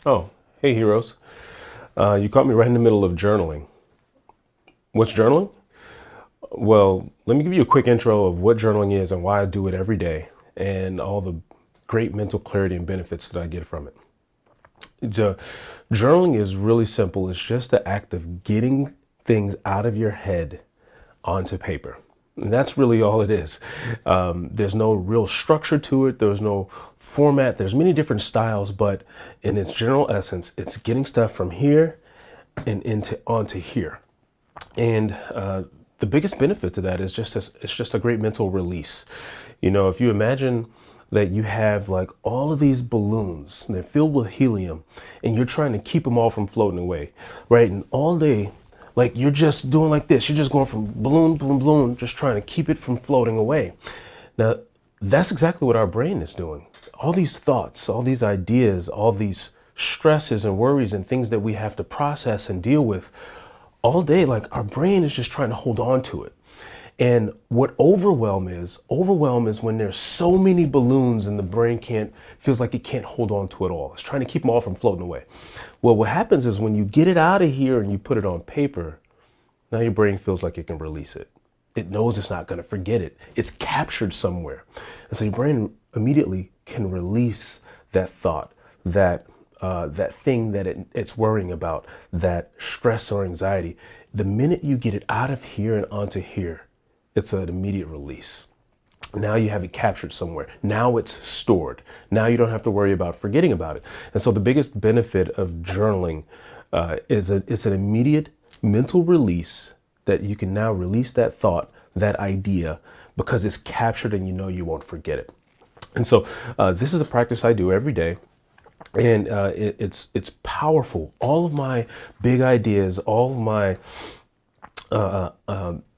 Oh, hey heroes. You caught me right in the middle of journaling. What's journaling? Well, let me give you a quick intro of what journaling is and why I do it every day and all the great mental clarity and benefits that I get from it. Jo- Journaling is really simple. It's just the act of getting things out of your head onto paper. And that's really all it is. There's no real structure to it. There's no format. There's many different styles, but in its general essence, it's getting stuff from here and into onto here. And the biggest benefit to that is it's just a great mental release. If you imagine that you have like all of these balloons and they're filled with helium and you're trying to keep them all from floating away, right? And all day, like you're just doing like this, you're just going from balloon, balloon, balloon, just trying to keep it from floating away. Now, that's exactly what our brain is doing. All these thoughts, all these ideas, all these stresses and worries and things that we have to process and deal with all day, like our brain is just trying to hold on to it. And what overwhelm is when there's so many balloons and the brain feels like it can't hold on to it all. It's trying to keep them all from floating away. Well, what happens is when you get it out of here and you put it on paper, now your brain feels like it can release it. It knows it's not going to forget it. It's captured somewhere. And so your brain immediately can release that thought, that thing that it's worrying about, that stress or anxiety. The minute you get it out of here and onto here, it's an immediate release. Now you have it captured somewhere. Now it's stored. Now you don't have to worry about forgetting about it. And so the biggest benefit of journaling it's an immediate mental release that you can now release that thought, that idea, because it's captured and you know you won't forget it. And so this is a practice I do every day. And it's powerful. All of my big ideas, all of my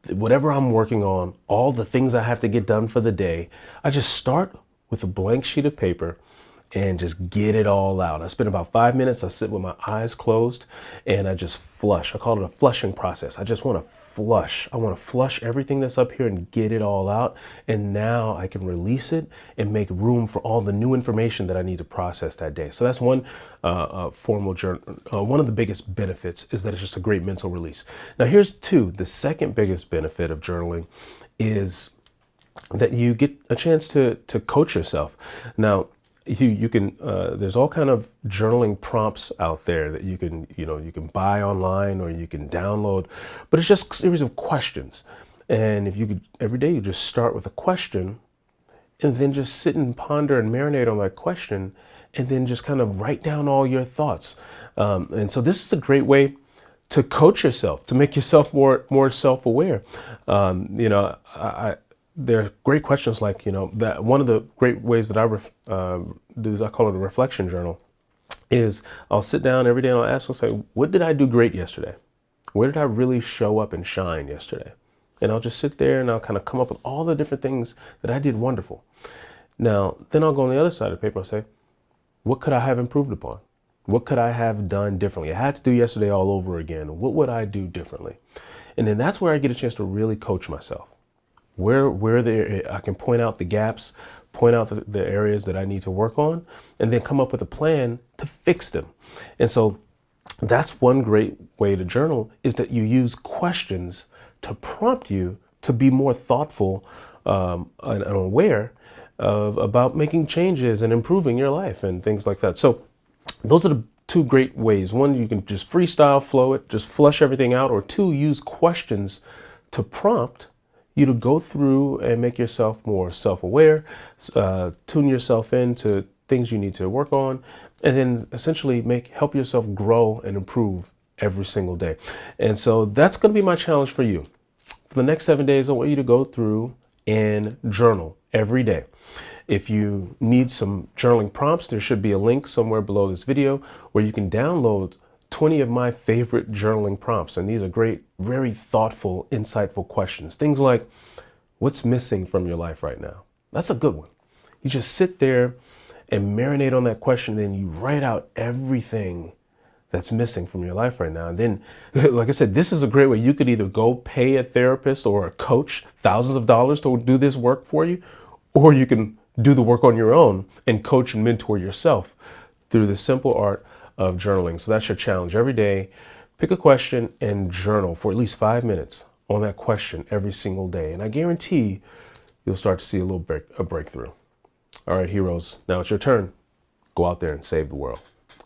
whatever I'm working on, all the things I have to get done for the day, I just start with a blank sheet of paper and just get it all out. I spend about 5 minutes. I sit with my eyes closed and I just flush. I call it a flushing process. I just want to flush. I want to flush everything that's up here and get it all out. And now I can release it and make room for all the new information that I need to process that day. So that's one formal journal. One of the biggest benefits is that it's just a great mental release. Now here's two. The second biggest benefit of journaling is that you get a chance to coach yourself. Now, you can there's all kind of journaling prompts out there that you can buy online or you can download, but it's just a series of questions. And if you could every day you just start with a question and then just sit and ponder and marinate on that question and then just kind of write down all your thoughts. And so this is a great way to coach yourself, to make yourself more self-aware. There are great questions like, that one of the great ways that I do is I call it a reflection journal, is I'll sit down every day and I'll ask myself, say, what did I do great yesterday? Where did I really show up and shine yesterday? And I'll just sit there and I'll kind of come up with all the different things that I did wonderful. Now, then I'll go on the other side of the paper and say, what could I have improved upon? What could I have done differently? I had to do yesterday all over again. What would I do differently? And then that's where I get a chance to really coach myself. I can point out the gaps, point out the areas that I need to work on, and then come up with a plan to fix them. And so that's one great way to journal, is that you use questions to prompt you to be more thoughtful and aware about making changes and improving your life and things like that. So those are the two great ways. One, you can just freestyle flow it, just flush everything out, or two, use questions to prompt you to go through and make yourself more self-aware, tune yourself into things you need to work on, and then essentially help yourself grow and improve every single day. And so that's going to be my challenge for you. For the next 7 days, I want you to go through and journal every day. If you need some journaling prompts, there should be a link somewhere below this video where you can download 20 of my favorite journaling prompts. And these are great, very thoughtful, insightful questions. Things like, what's missing from your life right now? That's a good one. You just sit there and marinate on that question, then you write out everything that's missing from your life right now. And then, like I said, this is a great way. You could either go pay a therapist or a coach thousands of dollars to do this work for you, or you can do the work on your own and coach and mentor yourself through the simple art of journaling. So that's your challenge every day. Pick a question and journal for at least 5 minutes on that question every single day. And I guarantee you'll start to see a breakthrough. All right, heroes, now it's your turn. Go out there and save the world.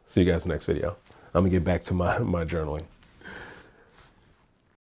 See you guys next video. I'm gonna get back to my journaling.